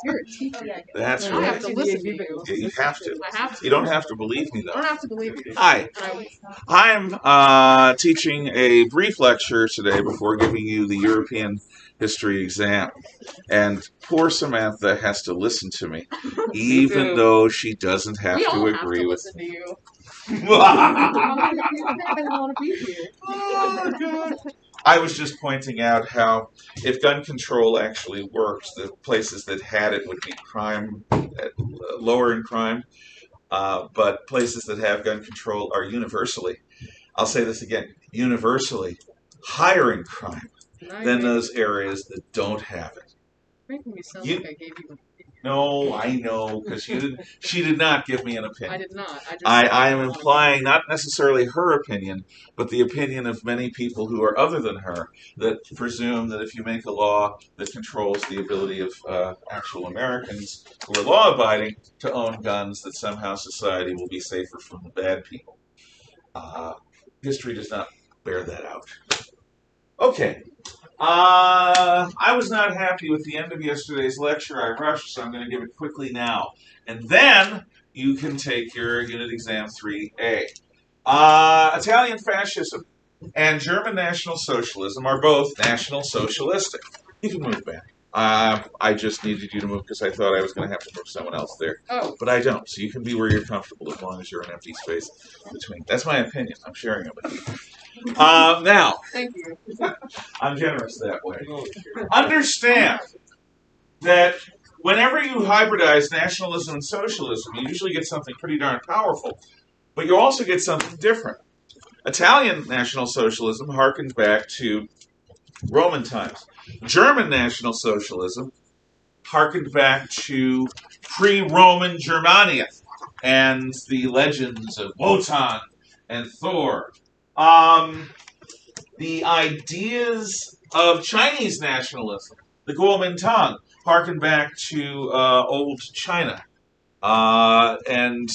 You're a teacher. That's I right. have to listen to you. You have to. I have to. You don't have to believe me, I though. don't have to believe you. Hi. I I'm teaching a brief lecture today before giving you the European history exam. And poor Samantha has to listen to me, even though she doesn't have we to all agree have to with listen to you. Oh, God. I was just pointing out how if gun control actually works, the places that had it would be crime, lower in crime, but places that have gun control are universally, I'll say this again, universally higher in crime than those areas that don't have it. Making me sound like I gave you an opinion. No, I know, because she did not give me an opinion. I did not. I am implying not necessarily her opinion, but the opinion of many people who are other than her, that presume that if you make a law that controls the ability of actual Americans who are law-abiding to own guns, that somehow society will be safer from the bad people. History does not bear that out. Okay. I was not happy with the end of yesterday's lecture. I rushed, so I'm going to give it quickly now. And then you can take your unit exam 3A. Italian fascism and German National Socialism are both National Socialistic. You can move back. I just needed you to move because I thought I was going to have to move someone else there. Oh. But I don't, so you can be where you're comfortable as long as you're an empty space between. That's my opinion. I'm sharing it with you. Now, thank you. I'm generous that way. Understand that whenever you hybridize nationalism and socialism, you usually get something pretty darn powerful, but you also get something different. Italian National Socialism harkened back to Roman times. German National Socialism harkened back to pre-Roman Germania and the legends of Wotan and Thor. The ideas of Chinese nationalism, the Kuomintang, harken back to old China. And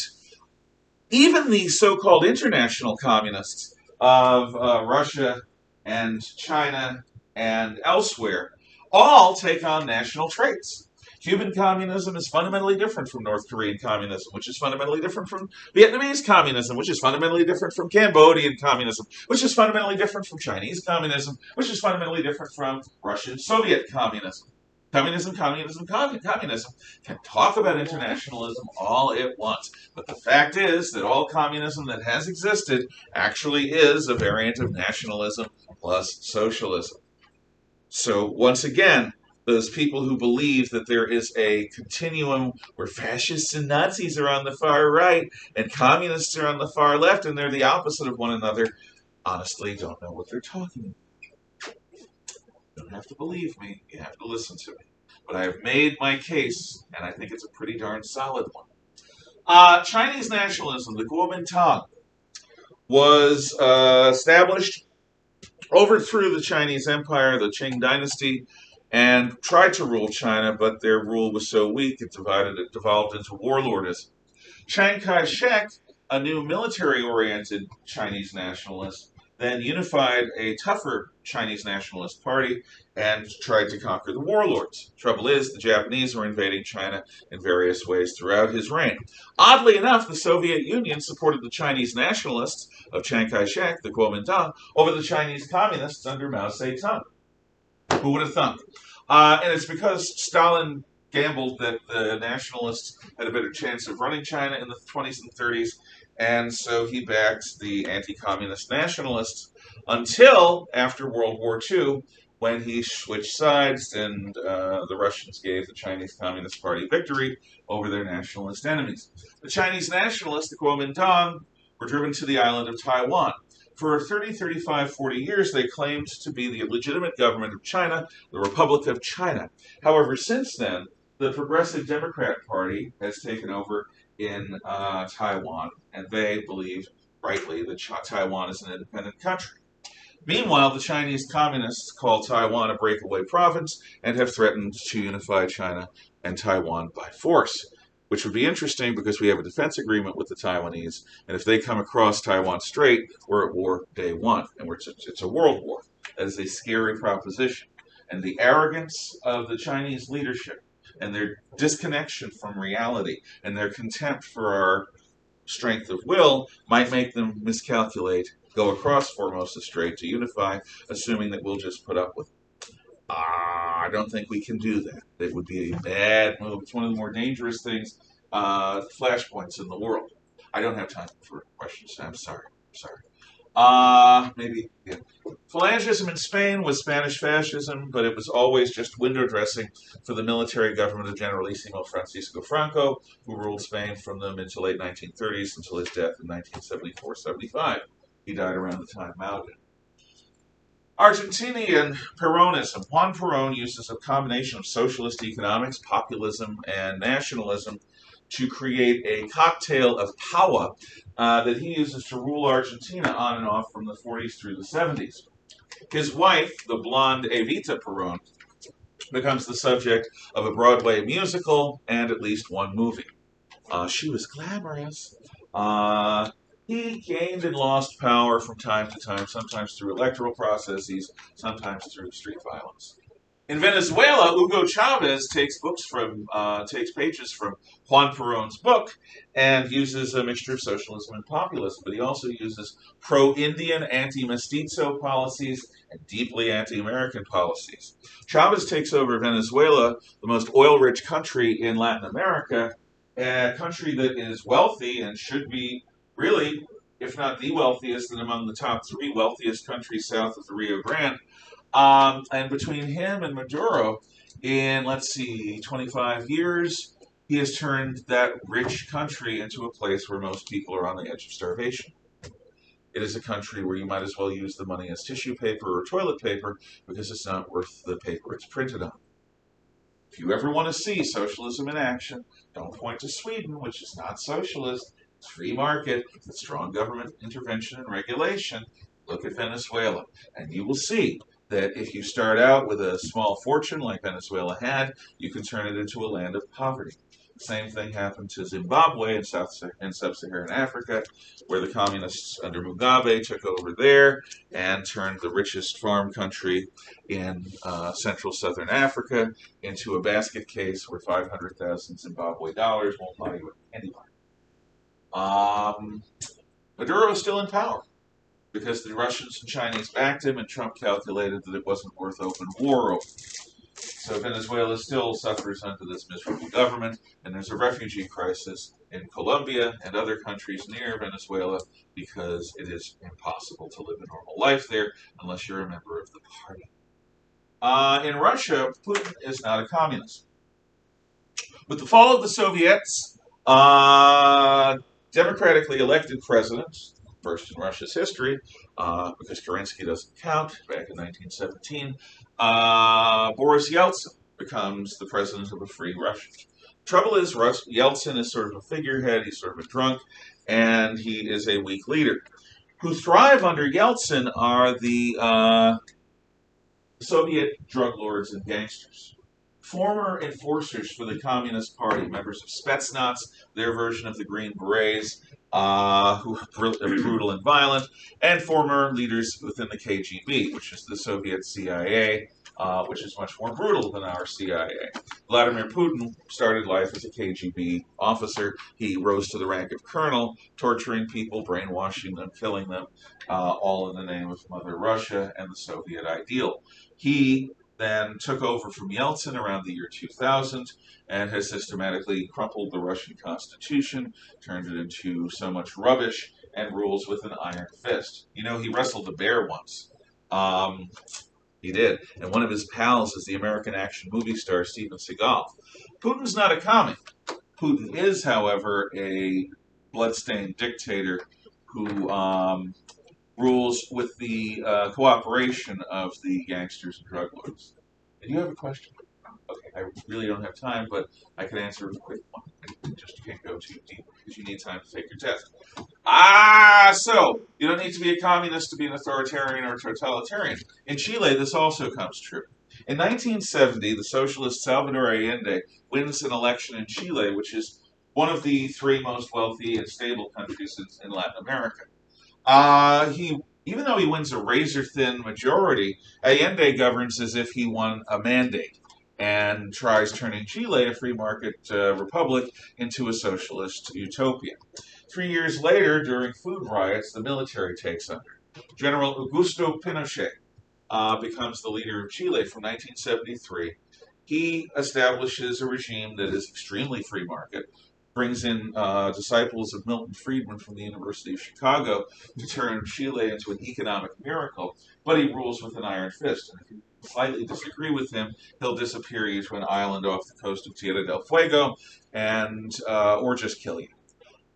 even the so-called international communists of Russia and China and elsewhere all take on national traits. Cuban communism is fundamentally different from North Korean communism, which is fundamentally different from Vietnamese communism, which is fundamentally different from Cambodian communism, which is fundamentally different from Chinese communism, which is fundamentally different from Russian Soviet communism. Communism can talk about internationalism all it wants, but the fact is that all communism that has existed actually is a variant of nationalism plus socialism. So once again, those people who believe that there is a continuum where fascists and Nazis are on the far right and communists are on the far left and they're the opposite of one another, honestly don't know what they're talking about. You don't have to believe me, you have to listen to me. But I have made my case, and I think it's a pretty darn solid one. Chinese nationalism, the Kuomintang, was established, overthrew the Chinese Empire, the Qing dynasty, and tried to rule China, but their rule was so weak it devolved into warlordism. Chiang Kai-shek, a new military-oriented Chinese nationalist, then unified a tougher Chinese nationalist party and tried to conquer the warlords. Trouble is, the Japanese were invading China in various ways throughout his reign. Oddly enough, the Soviet Union supported the Chinese nationalists of Chiang Kai-shek, the Kuomintang, over the Chinese communists under Mao Zedong. Who would have thunk? And it's because Stalin gambled that the nationalists had a better chance of running China in the 20s and 30s, and so he backed the anti-communist nationalists until after World War II, when he switched sides and the Russians gave the Chinese Communist Party victory over their nationalist enemies. The Chinese nationalists, the Kuomintang, were driven to the island of Taiwan. For 30, 35, 40 years, they claimed to be the legitimate government of China, the Republic of China. However, since then, the Progressive Democrat Party has taken over in Taiwan, and they believe, rightly, that Taiwan is an independent country. Meanwhile, the Chinese communists call Taiwan a breakaway province and have threatened to unify China and Taiwan by force, which would be interesting because we have a defense agreement with the Taiwanese, and if they come across Taiwan Strait, we're at war day one, and it's a world war. That is a scary proposition. And the arrogance of the Chinese leadership, and their disconnection from reality and their contempt for our strength of will might make them miscalculate, go across Formosa Strait to unify, assuming that we'll just put up with it. I don't think we can do that. It would be a bad move. It's one of the more dangerous things, flashpoints in the world. I don't have time for questions. I'm sorry. Maybe, yeah. Phalangism in Spain was Spanish fascism, but it was always just window dressing for the military government of Generalissimo Francisco Franco, who ruled Spain from the mid to late 1930s until his death in 1974-75. He died around the time Mao did. Argentinian Peronism. Juan Perón uses a combination of socialist economics, populism, and nationalism to create a cocktail of power that he uses to rule Argentina on and off from the 40s through the 70s. His wife, the blonde Evita Perón, becomes the subject of a Broadway musical and at least one movie. She was glamorous. He gained and lost power from time to time, sometimes through electoral processes, sometimes through street violence. In Venezuela, Hugo Chavez takes pages from Juan Perón's book and uses a mixture of socialism and populism, but he also uses pro-Indian, anti-mestizo policies and deeply anti-American policies. Chavez takes over Venezuela, the most oil-rich country in Latin America, a country that is wealthy and should be really, if not the wealthiest, and among the top 3 wealthiest countries south of the Rio Grande. And between him and Maduro, in, 25 years, he has turned that rich country into a place where most people are on the edge of starvation. It is a country where you might as well use the money as tissue paper or toilet paper because it's not worth the paper it's printed on. If you ever want to see socialism in action, don't point to Sweden, which is not socialist. It's free market, it's strong government intervention and regulation. Look at Venezuela, and you will see that if you start out with a small fortune like Venezuela had, you can turn it into a land of poverty. The same thing happened to Zimbabwe in sub-Saharan Africa, where the communists under Mugabe took over there and turned the richest farm country in central southern Africa into a basket case where 500,000 Zimbabwe dollars won't buy you anybody. Maduro is still in power because the Russians and Chinese backed him, and Trump calculated that it wasn't worth open war over. So Venezuela still suffers under this miserable government, and there's a refugee crisis in Colombia and other countries near Venezuela because it is impossible to live a normal life there unless you're a member of the party. In Russia, Putin is not a communist. With the fall of the Soviets, democratically elected presidents, first in Russia's history, because Kerensky doesn't count, back in 1917, Boris Yeltsin becomes the president of a free Russia. Trouble is, Yeltsin is sort of a figurehead, he's sort of a drunk, and he is a weak leader. Who thrive under Yeltsin are the Soviet drug lords and gangsters. Former enforcers for the Communist Party, members of Spetsnaz, their version of the Green Berets, who are brutal and violent, and former leaders within the KGB, which is the Soviet CIA, which is much more brutal than our CIA. Vladimir Putin started life as a KGB officer. He rose to the rank of colonel, torturing people, brainwashing them, killing them, all in the name of Mother Russia and the Soviet ideal. He then took over from Yeltsin around the year 2000 and has systematically crumpled the Russian constitution, turned it into so much rubbish, and rules with an iron fist. You know, he wrestled a bear once. He did. And one of his pals is the American action movie star Steven Seagal. Putin's not a comic. Putin is, however, a bloodstained dictator who rules with the cooperation of the gangsters and drug lords. Do you have a question? Okay, I really don't have time, but I can answer a quick one. I just can't go too deep because you need time to take your test. So you don't need to be a communist to be an authoritarian or totalitarian. In Chile, this also comes true. In 1970, the socialist Salvador Allende wins an election in Chile, which is one of the 3 most wealthy and stable countries in Latin America. Even though he wins a razor-thin majority, Allende governs as if he won a mandate. and tries turning Chile, a free market republic, into a socialist utopia. 3 years later, during food riots, the military takes under. General Augusto Pinochet becomes the leader of Chile from 1973. He establishes a regime that is extremely free market, brings in disciples of Milton Friedman from the University of Chicago to turn Chile into an economic miracle, but he rules with an iron fist. And if you slightly disagree with him, he'll disappear you to an island off the coast of Tierra del Fuego, and or just kill you.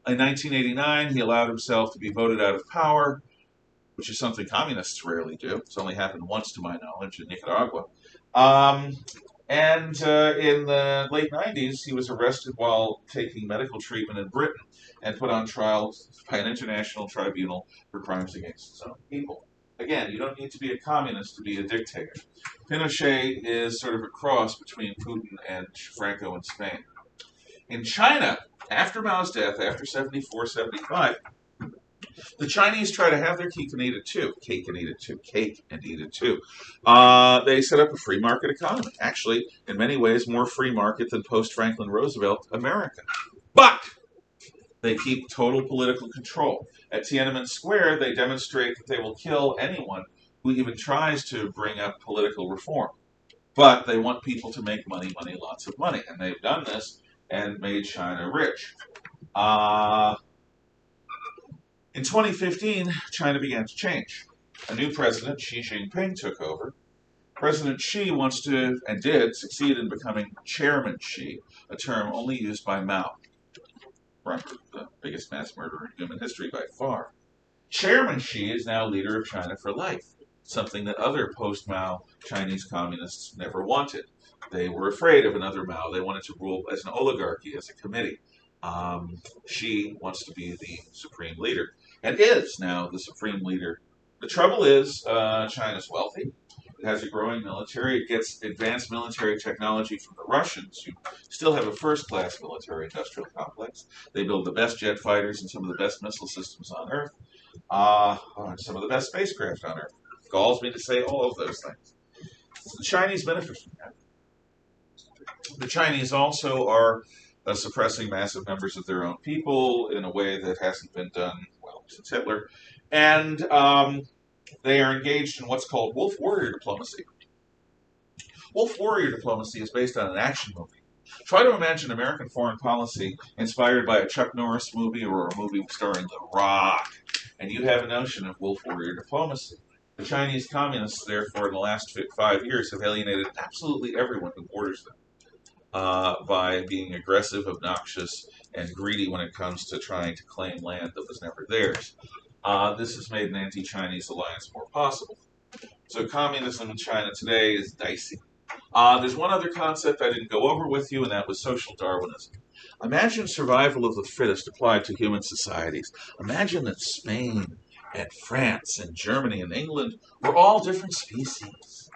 In 1989, he allowed himself to be voted out of power, which is something communists rarely do. It's only happened once, to my knowledge, in Nicaragua. And in the late 90s, he was arrested while taking medical treatment in Britain and put on trial by an international tribunal for crimes against his own people. Again, you don't need to be a communist to be a dictator. Pinochet is sort of a cross between Putin and Franco in Spain. In China, after Mao's death, after 74, 75, the Chinese try to have their cake and eat it too. Cake and eat it too. Cake and eat it too. They set up a free market economy. Actually, in many ways, more free market than post-Franklin Roosevelt America. But they keep total political control. At Tiananmen Square, they demonstrate that they will kill anyone who even tries to bring up political reform. But they want people to make money, lots of money. And they've done this and made China rich. In 2015, China began to change. A new president, Xi Jinping, took over. President Xi wants to, and did, succeed in becoming Chairman Xi, a term only used by Mao, the biggest mass murderer in human history by far. Chairman Xi is now leader of China for life, something that other post-Mao Chinese communists never wanted. They were afraid of another Mao. They wanted to rule as an oligarchy, as a committee. Xi wants to be the supreme leader, and is now the supreme leader. The trouble is, China's wealthy. It has a growing military. It gets advanced military technology from the Russians, who still have a first-class military-industrial complex. They build the best jet fighters and some of the best missile systems on Earth, some of the best spacecraft on Earth. It galls me to say all of those things. The Chinese benefit from that. The Chinese also are suppressing massive numbers of their own people in a way that hasn't been done, well, since Hitler. And they are engaged in what's called wolf warrior diplomacy. Wolf warrior diplomacy is based on an action movie. Try to imagine American foreign policy inspired by a Chuck Norris movie or a movie starring The Rock, and you have a notion of wolf warrior diplomacy. The Chinese communists, therefore, in the last 5 years have alienated absolutely everyone who borders them by being aggressive, obnoxious, and greedy when it comes to trying to claim land that was never theirs. This has made an anti-Chinese alliance more possible. So communism in China today is dicey. There's one other concept I didn't go over with you, and that was social Darwinism. Imagine survival of the fittest applied to human societies. Imagine that Spain and France and Germany and England were all different species.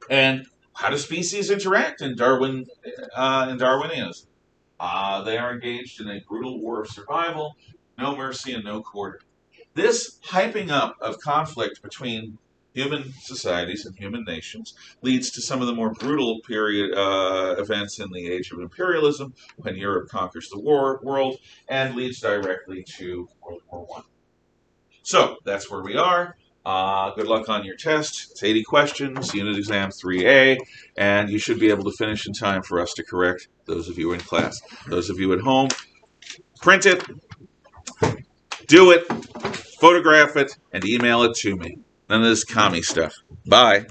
And how do species interact in Darwinism? They are engaged in a brutal war of survival, no mercy and no quarter. This hyping up of conflict between human societies and human nations leads to some of the more brutal period events in the age of imperialism, when Europe conquers the world, and leads directly to World War I. So that's where we are. Good luck on your test. It's 80 questions, unit exam 3A, and you should be able to finish in time for us to correct those of you in class. Those of you at home, print it, do it, photograph it, and email it to me. None of this commie stuff. Bye.